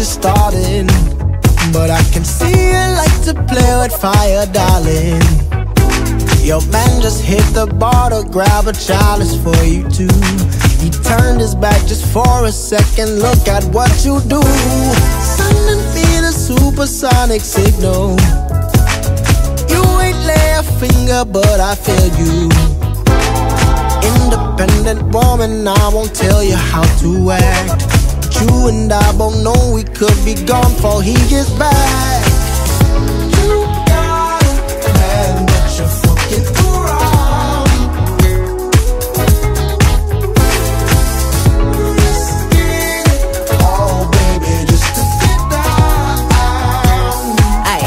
just starting, but I can see you like to play with fire, darling. Your man just hit the bar to grab a chalice for you too. He turned his back just for a second, look at what you do. Sending me the supersonic signal. You ain't lay a finger, but I feel you. Independent woman, I won't tell you how to act. But you and I both know we could be gone before he gets back. You got a man, but you're fucking around. Oh baby, just to get down. Ay,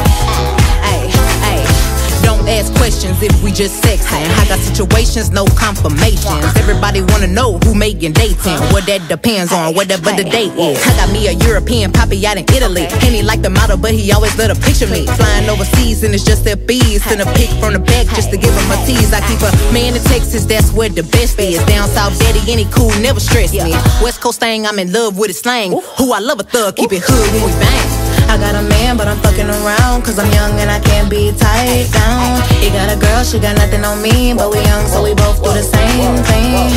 don't ask questions if we just sexing. I got situations, no confirmations. Everybody wanna know who making dating. Well, that depends on whatever the date is. I got me a European poppy out in Italy, and he like the model, but he always let her picture me flying overseas, and it's just their bees. Send a pic from the back just to give him a tease. I keep a man in Texas, that's where the best is. Down south, daddy, any cool, never stress me. West Coast thing, I'm in love with his slang. Who I love a thug, keep it hood when we bang. I got a man, but I'm fucking around, cause I'm young and I can't be tied down. He got a girl, she got nothing on me, but we young, so we both do the same thing.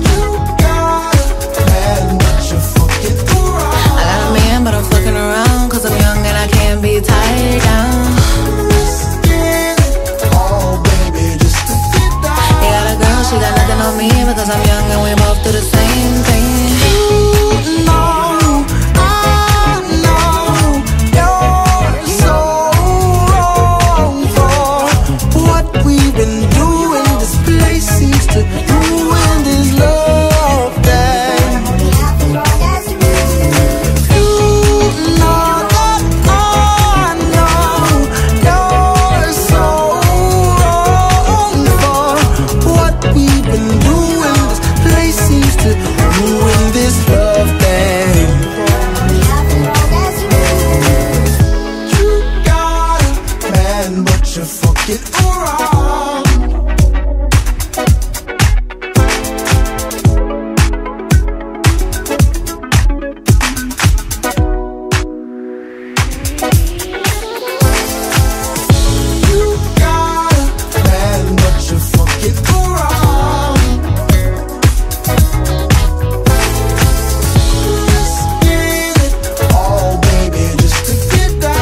You got a man, but you're fucking around. I got a man, but I'm fucking around, cause I'm young and I can't be tied down. Oh baby, just to get down. He got a girl, she got nothing on me, because I'm young and we both do the same thing. You know, I know you're so wrong for what we've been doing. This place seems to ruin this love thing. You know that I know you're so wrong for what we've been doing. This place seems to ruin this love thing. You got a man, but you're fucking around. You got a man, but you're fucking around. Just get it, oh baby, just to get down.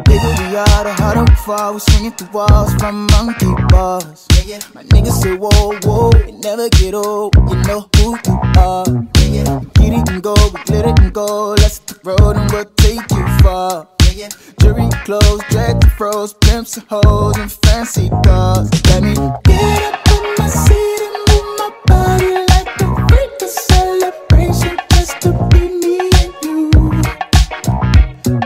Baby, we are the harder we fall. We swinging through walls from monkey bars. My niggas say whoa, whoa, it never get old. You know who you are. Get it and go, we glitter and go. Let's hit the road and we'll take you far. Jury clothes, drag the froze, pimps and hoes and fancy cars. Let me get up in my seat and move my body like a freak. A celebration just to be me and you.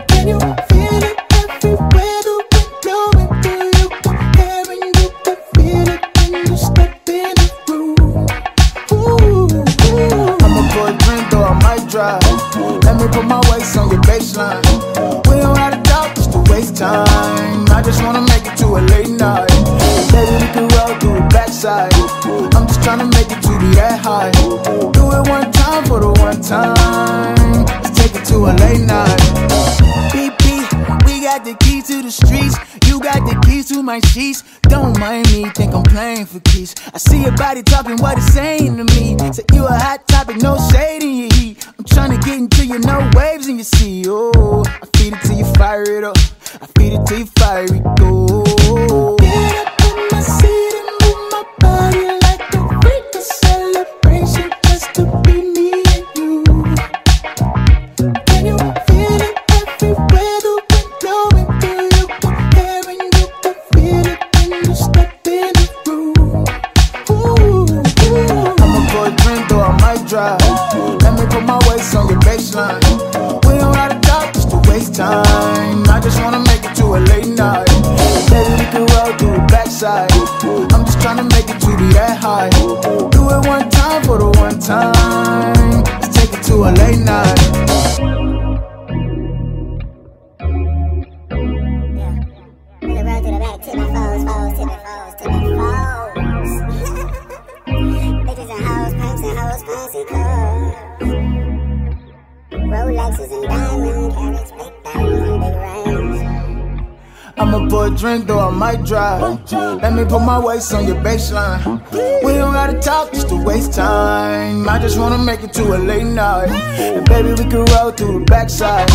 Can you feel it everywhere? The wind blowing through you, can hear and you can feel it when you step in the room. Ooh. I'm a boyfriend, though I might drive. Let me put my waist on your baseline. We don't have to talk just to waste time. I just wanna make it to a late night. Baby, we can roll through the backside. I'm just tryna make it to be that high. Do it one time for the one time. Let's take it to a late night. BP, we got the keys to the streets. You got the keys to my sheets. Don't mind me, think I'm playing for keys. I see your body talking what it's saying to me. Say you a hot topic, no shade in your heat. I'm tryna get into you, no waves in your sea. Oh, I feed it till you fire it up. I feed it till you fire it go. Get up in my seat and move my body like a freak. A celebration just to be me and you. Can you feel it everywhere? The backside. I'm just trying to make it to be that high. Do it one time for the one time. Let's take it to a late night. Rolexes and diamond carrots, big diamonds and big rings. I'ma pour a drink, though I might drive. Let me put my waist on your baseline. We don't gotta talk just to waste time. I just wanna make it to a late night. And baby, we can roll through the backside.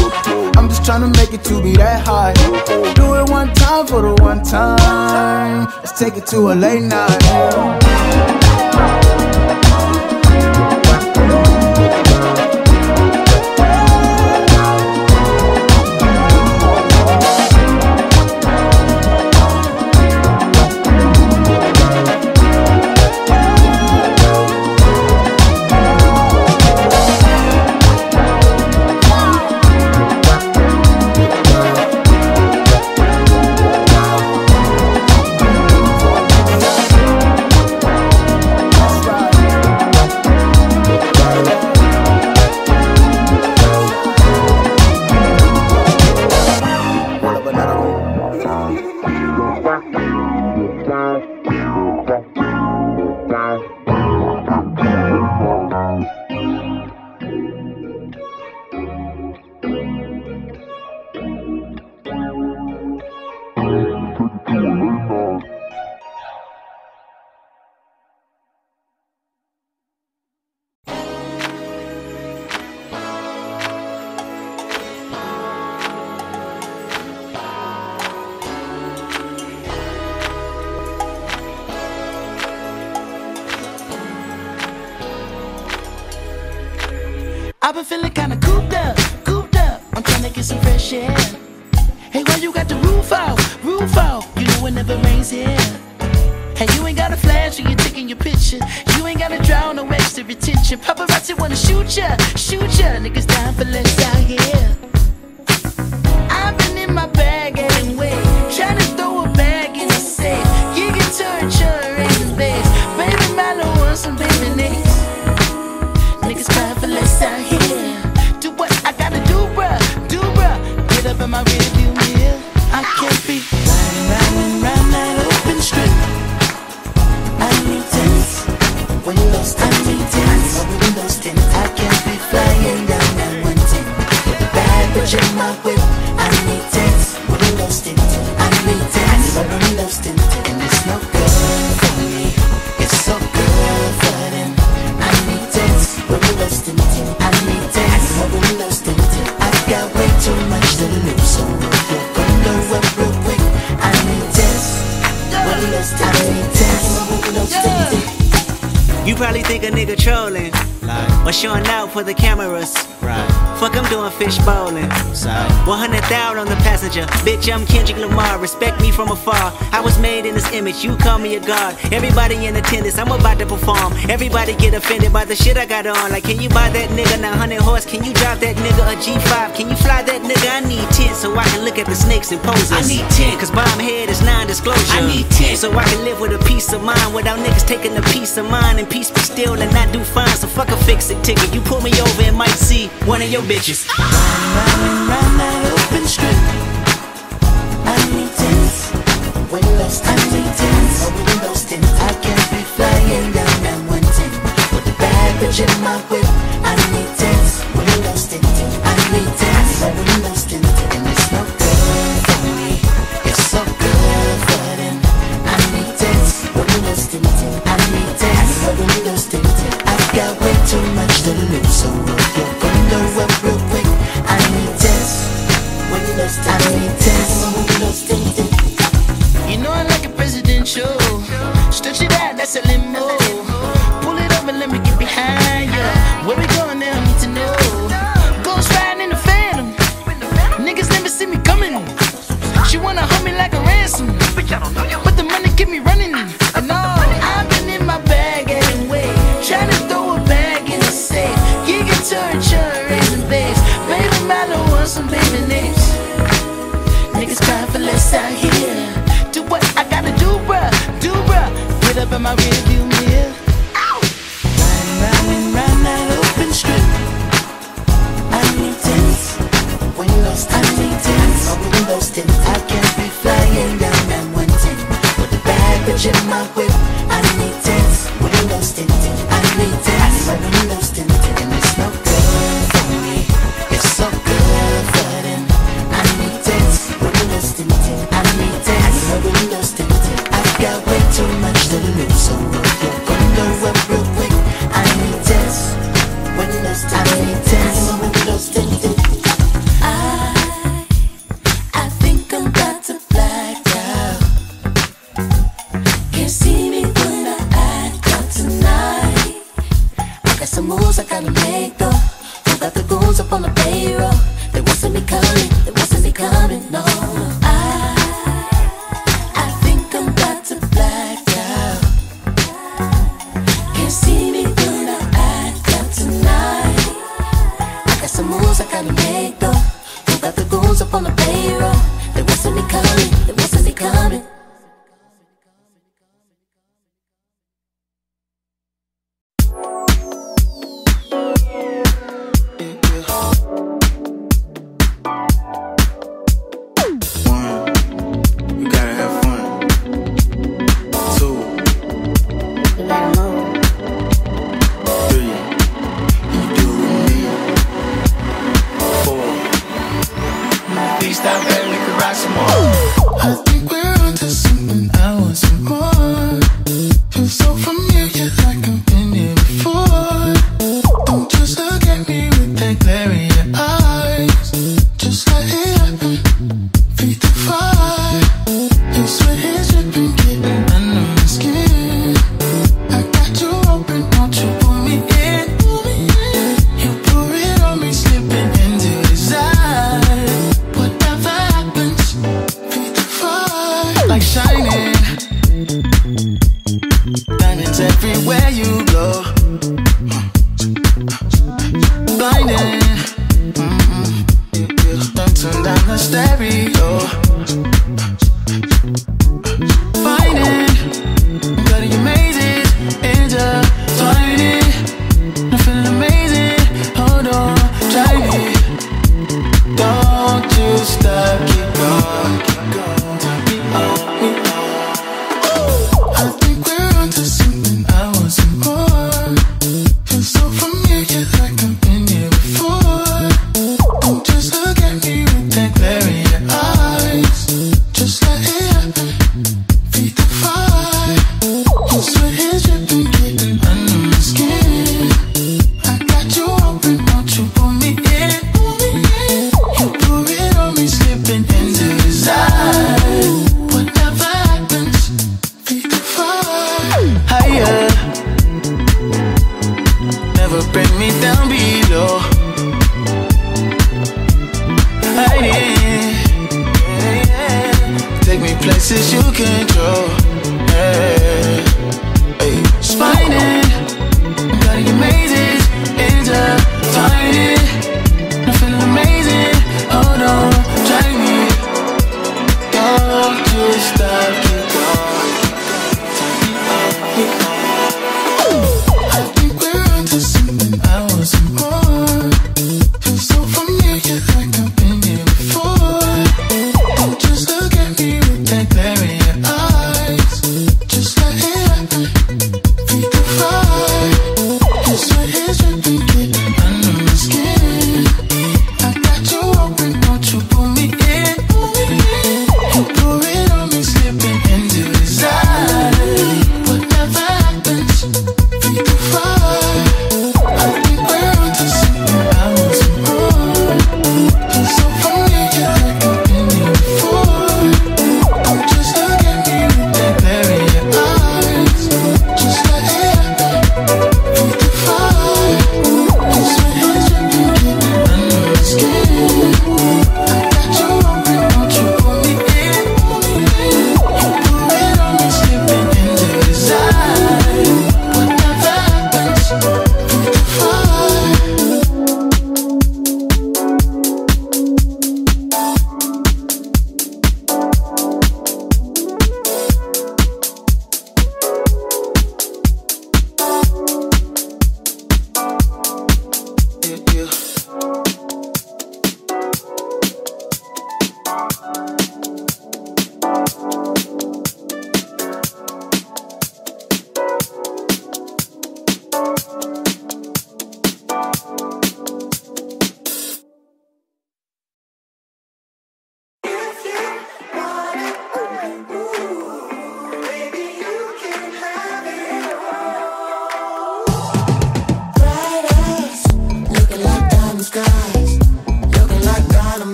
I'm just trying to make it to be that high. Do it one time for the one time. Let's take it to a late night. I've been feeling kinda cooped up, cooped up. I'm trying to get some fresh air. Hey, why you got the roof out, roof out? You know it never rains here. Hey, you ain't got a flash when you're taking your picture. You ain't gotta draw no extra attention. Paparazzi wanna shoot ya, shoot ya. Niggas dying for less out here. I've been in my bag anyway, trying to throw a bag in the safe. You can turn in the base. Baby, Milo wants some baby names. Niggas crying for less out here. Do what I gotta do, bruh, do bruh. Get up in my rearview mirror. I can't be riding round that open strip. I need tents, windows tint. I need tents, windows tint. I can't be flying down that 110 with a bad bitch in my whip. I need tents, windows tint. I need tents, windows tint. And it's no good for me. It's so good for them. I need tents, windows tint. I need tents, windows tint. I've got way too much to lose, so we'll go up real quick. I need tents, windows tint. I need tents, windows tint. You probably think a nigga trolling or showing out for the cameras. Fuck, I'm doing fish bowling. 100,000 on the passenger. Bitch, I'm Kendrick Lamar. Respect me from afar. I was made in this image. You call me a god. Everybody in attendance. I'm about to perform. Everybody get offended by the shit I got on. Like, can you buy that nigga 900 horse? Can you drive that nigga a G5? Can you fly that nigga? I need 10 so I can look at the snakes and poses. I need 10 cause bomb head is non-disclosure. I need 10 so I can live with a peace of mind without niggas taking a piece of mine and peace be still and not do fine. So fuck a fix-it ticket. You pull me over and might see one of your bitches. Round that open strip. I need tents, windows tint. I need tents, windows tint. I can't be flying down that 110 with a bad bitch in my whip. I need tents, windows tint. I need tents, windows tint. And it's no good for me. It's so good for them. I need tents, windows tint. I need tents, windows tint. I've got way too much to lose, so we'll go up real quick. I need tents, windows tint. I need tents, windows tint. You know I like a presidential. Stretch it out, that's a limo. Pull it up and let me get behind ya. Where we going now, I need to know. Ghost riding in the Phantom. Niggas never see me coming. She wanna hold me like a ransom, but the money keep me running. And all, I've been in my bag anyway, trying to throw a bag in the safe. You can turn in the base. Baby, Milo wants some baby names. Niggas crying for less out here. Do what I gotta do, bruh, from my rearview mirror. Riding round that open strip. I need tints, windows, I need tints, windows tints. I can't be flying down that 110 with a bad bitch in my whip. I need tints, windows tinted. I need tints, my windows tinted, and it's no good for me. It's so good for them. I need tints, windows tinted. I need tints, my windows tinted. I've got way too much to lose, so roll your window up real quick. I need tints, windows tinted. I need tints, my windows tinted. I think I'm about to black out. Can't see me when I act out tonight. I got some moves I gotta make though. Who got the goons up on the payroll? They wasn't me coming, they wasn't me coming, no. I think I'm about to black out. Can't see me when I act out tonight. I got some moves I gotta make though. Who got the goons up on the payroll? They wasn't me coming, they wasn't me coming. Just look at me with that glare in your eyes.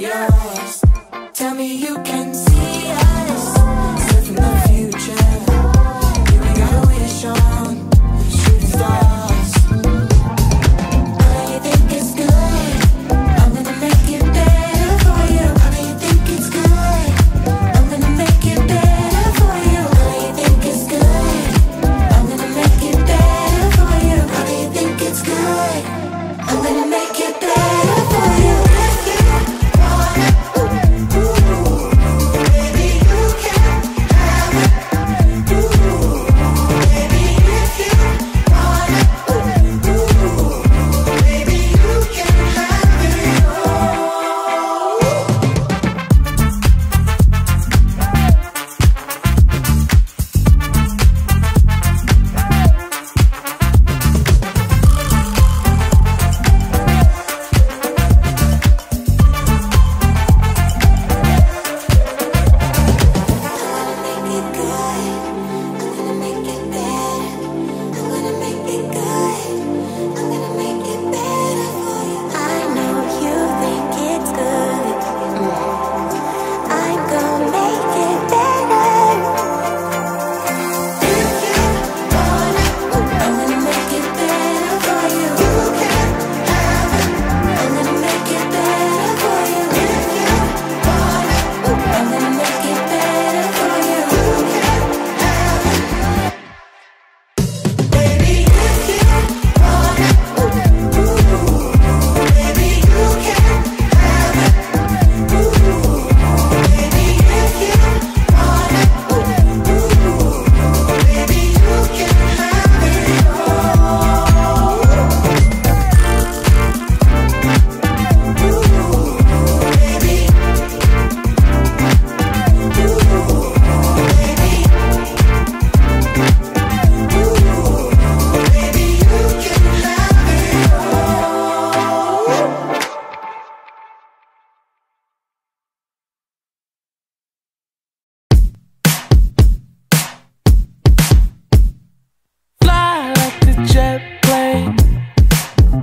yours. Tell me you can see us, straight from the future. You ain't gotta wish on shooting stars. I think it's good, I'm gonna make it better for you. I think it's good, I'm gonna make it better for you. I think it's good, I'm gonna make it better for you. I think it's good, I'm gonna make it better for you.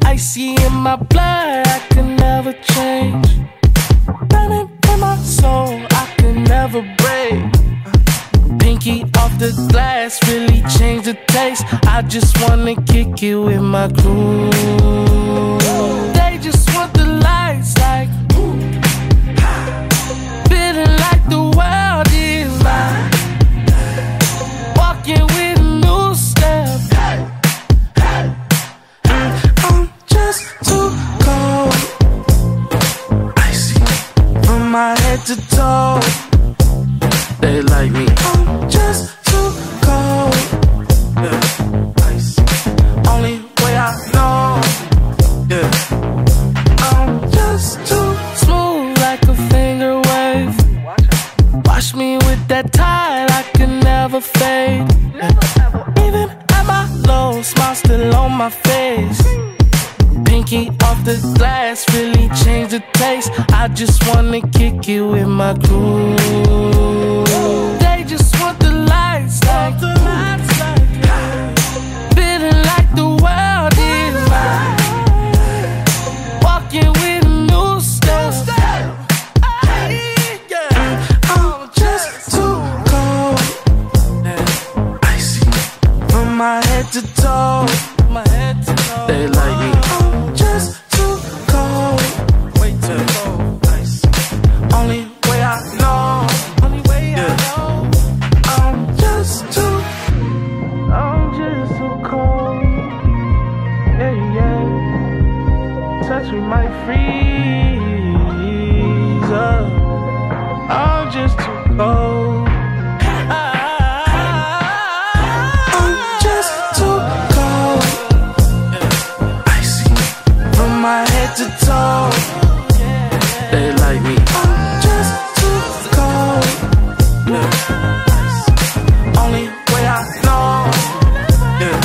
Icy in my blood, I can never change. Burning in my soul, I can never break. Pinky off the glass, really change the taste. I just wanna kick it with my crew. They just want the lights like feeling like the world is mine. Walking with a new step. I'm just too cold. Icy from my head to toe. They like me. I'm just too cold. Yeah. Icy. Only way I know. Yeah. I'm just too smooth like a finger wave. Wash me with that tide, I can never fade. Yeah. Even at my low, smile still on my face. Pinky off the glass, really change the taste. I just wanna kick it with my crew. They just want the lights like feeling like the world is mine. Walking with a new step. I'm just too cold. Icy from my head to toe. They like me. I'm just too cold. Way too cold. Icy. Only way I know. Yeah. I'm just too cold. Yeah, yeah. Touch me might freeze up. I'm just too cold. I'm just too cold. Icy from my head to toe. They like me. I'm just too cold. Yeah. Only way I know. Yeah.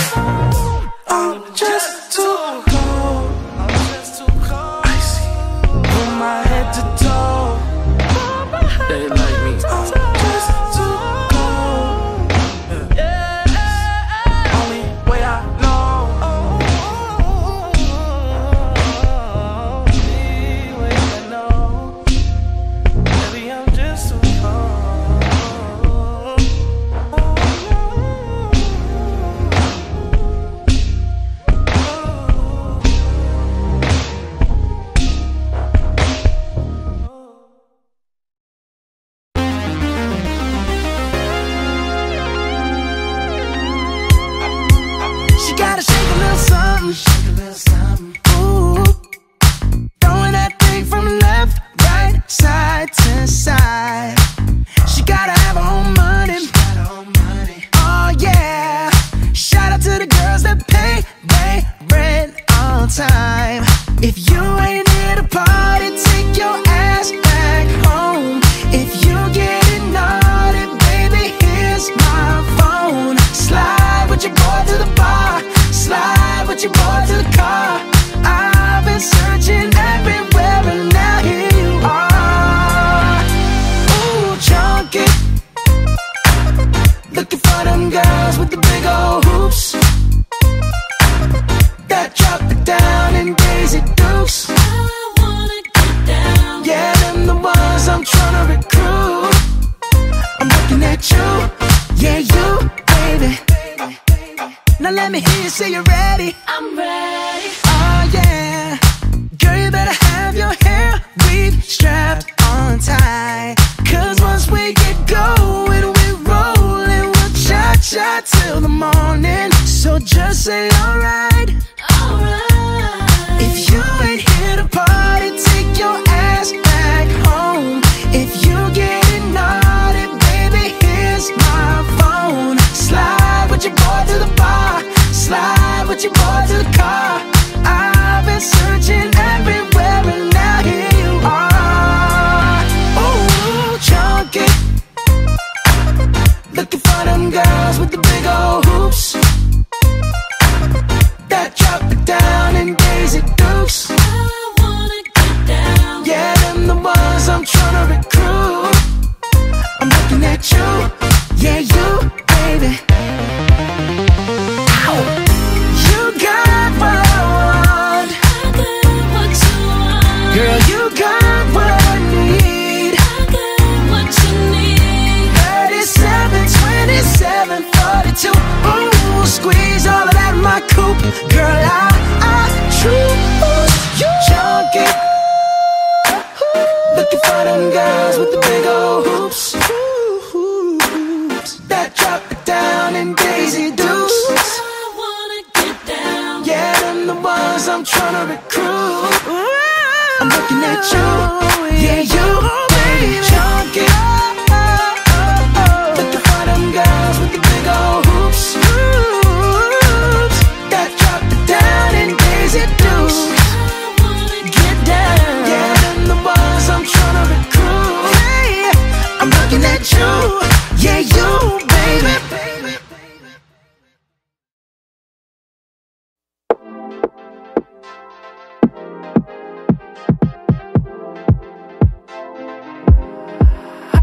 I'm just too cold. Icy from my head to toe. They like me. I'm just too cold. Yeah. Only way I know. say you're ready. I'm ready. Oh yeah. Girl, you better have your hair weave strapped on tight. Cause once we get going, we're rolling. We'll cha-cha till the morning. So just say alright. Alright. If you ain't here to party, take your ass back home. If you getting naughty, baby, here's my phone. Slide with your boy to the bar. Slide with your boy to the car. I've been searching everywhere and now here you are. Ooh, chunky. Looking for them girls with the big old hoops that drop it down in Daisy Dukes. I wanna get down. Yeah, them the ones I'm tryna recruit. I'm looking at you, yeah, you, baby. Ow. You got what I want. I got what you want. Girl, you got what I need. I got what you need. 37, 27, 42. Ooh, squeeze all of that in my coupe. Girl, I choose you. Junkie. Looking for them girls with the big old hoops that drop it down in Daisy Dukes. I wanna get down. Yeah, them the ones I'm tryna recruit. I'm looking at you, yeah, you, baby, junkie. Looking for them girls with the big old hoops that drop it down in Daisy Dukes. I wanna get down. Yeah, them the ones I'm tryna recruit. Hey, I'm looking at you, yeah, you, baby.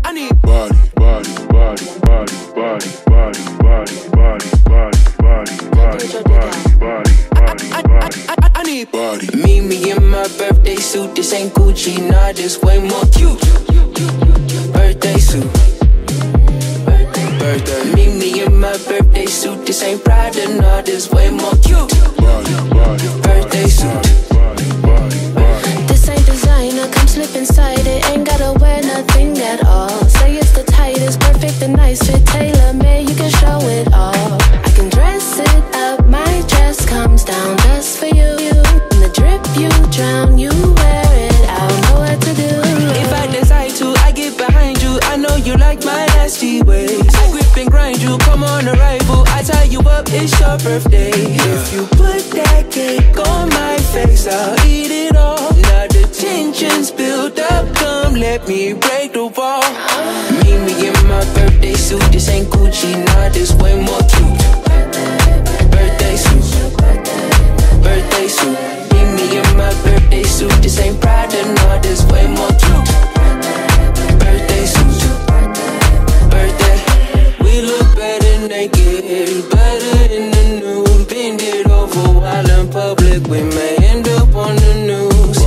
I need body, body, body, body, body, body, body, body, body, body, body, body, body, I need body. Meet me in my birthday suit. This ain't Gucci, nah, this way more cute. Birthday suit. Birthday. Meet me in my birthday suit. This ain't Prada, nah, this way more cute. Body, body, Birthday suit. body, body, body. This ain't designer, come slip inside it. Ain't gotta wear nothing at all. Say it's the tightest, perfect and nice fit. Tailor-made, you can show it all. I can dress it up, my dress comes down just for you. In the drip you drown, you wear it out, know what to do. If I decide to, I get behind you. I know you like my nasty ways. I grip and grind you, come on arrival. I tie you up, it's your birthday. If you put that cake on my face, I'll eat it all. Now the tension's built up, come let me break the wall. Meet me in my birthday suit. This ain't Gucci, nah, this way more cute. Birthday suit. Birthday suit. Meet me in my birthday suit. This ain't Prada, nah, this way more cute. Birthday suit. Birthday. We look better naked, better in the nude. Bend it over while in public, we may end up on the news.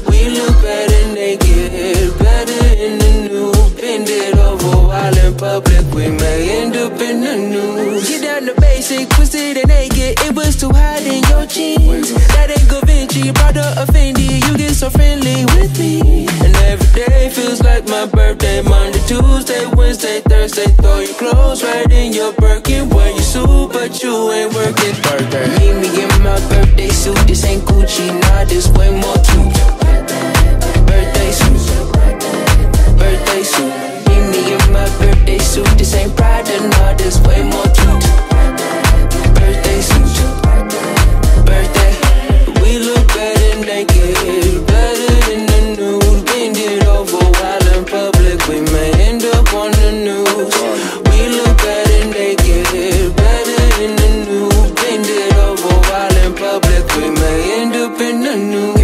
We look better naked, better in the nude. Bend it over while in public, we may end up in the news. Get down to basic, twisted and naked. It was too hot in your jeans. That ain't Givenchy, Prada or Fendi. You get so friendly with me. And every day feels like my birthday. Monday, Tuesday, Wednesday, Thursday. Throw your clothes right in your Birkin. Wear your suit, but you ain't working. Birthday. Meet me in my birthday suit. This ain't Gucci, nah, this way more cute. Birthday suit. Birthday suit. Meet me in my birthday suit. This ain't Prada, nah, this way more cute. Birthday suit. Birthday. We look better naked, better in the nude. Bend it over while in public, we may end up on the news. We look better naked, better in the nude. Bend it over while in public, we may end up in the news.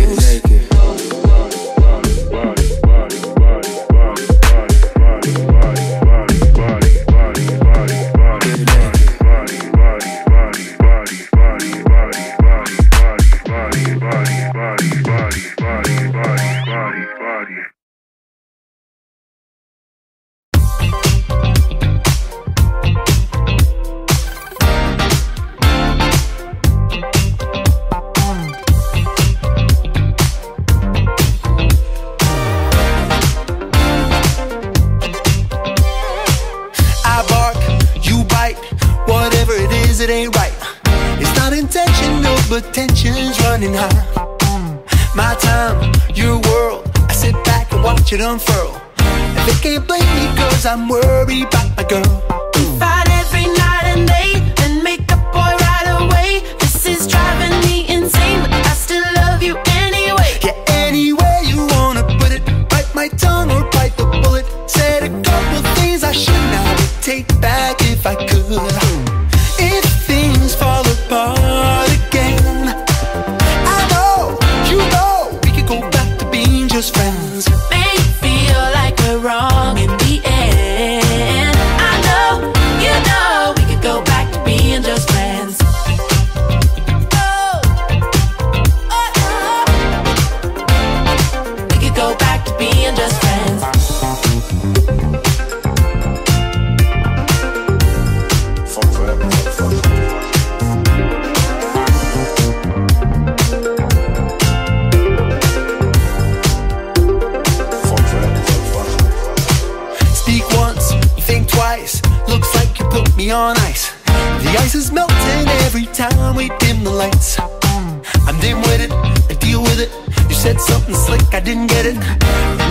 but tension's running high. My time, your world, I sit back and watch it unfurl. And they can't blame me cause I'm worried about my girl. We fight every night and day, and make up boy right away. This is driving me insane, but I still love you anyway. Yeah, any way you wanna put it, bite my tongue or bite the bullet. Said a couple things I should not take back if I could. If things fall apart again, I know, you know, we could go back to being just friends. Make me feel like we're wrong in the end. I know, you know, we could go back to being just friends. We could go back to being just friends. Speak once, think twice, looks like you put me on ice. The ice is melting every time we dim the lights. I'm dim with it, I deal with it. You said something slick, I didn't get it.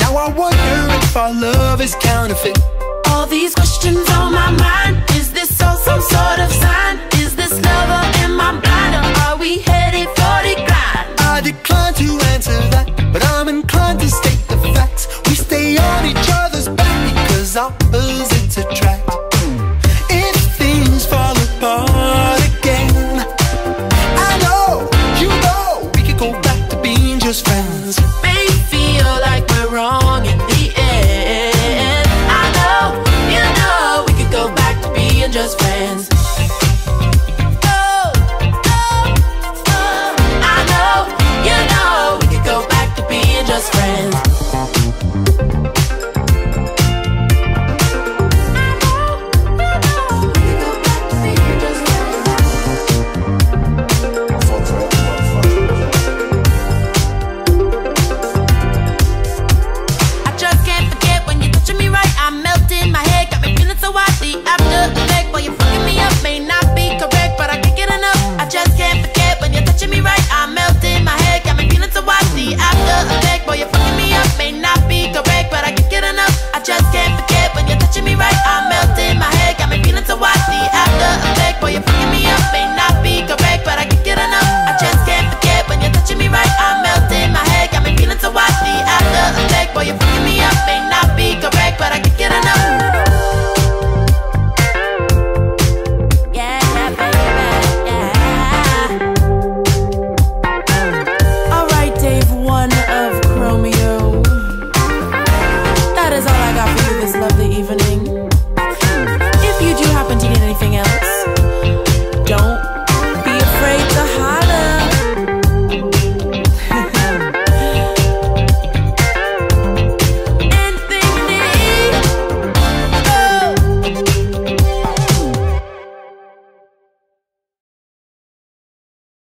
Now I wonder if our love is counterfeit. All these questions on my mind. Is this all some sort of sign? Is this love or am I blind? Or are we headed for the grind? I decline to answer that, but I'm inclined to state the facts. We stay on each other's back because opposites attract. If things fall apart again, I know, you know, we could go back to being just friends. May feel like we're wrong in the end. I know, you know, we could go back to being just friends. I know, you know, we could go back to being just friends. I just can't forget when you're touching me right. I'm melting my head, got me feeling so hot. The after effect while you're fucking me up may not be correct, but I can't get enough. I just can't forget when you're touching me right. I'm melting my head, got me feeling so hot. The after effect while you're fucking me up may not be correct, but I can't get enough. I just can't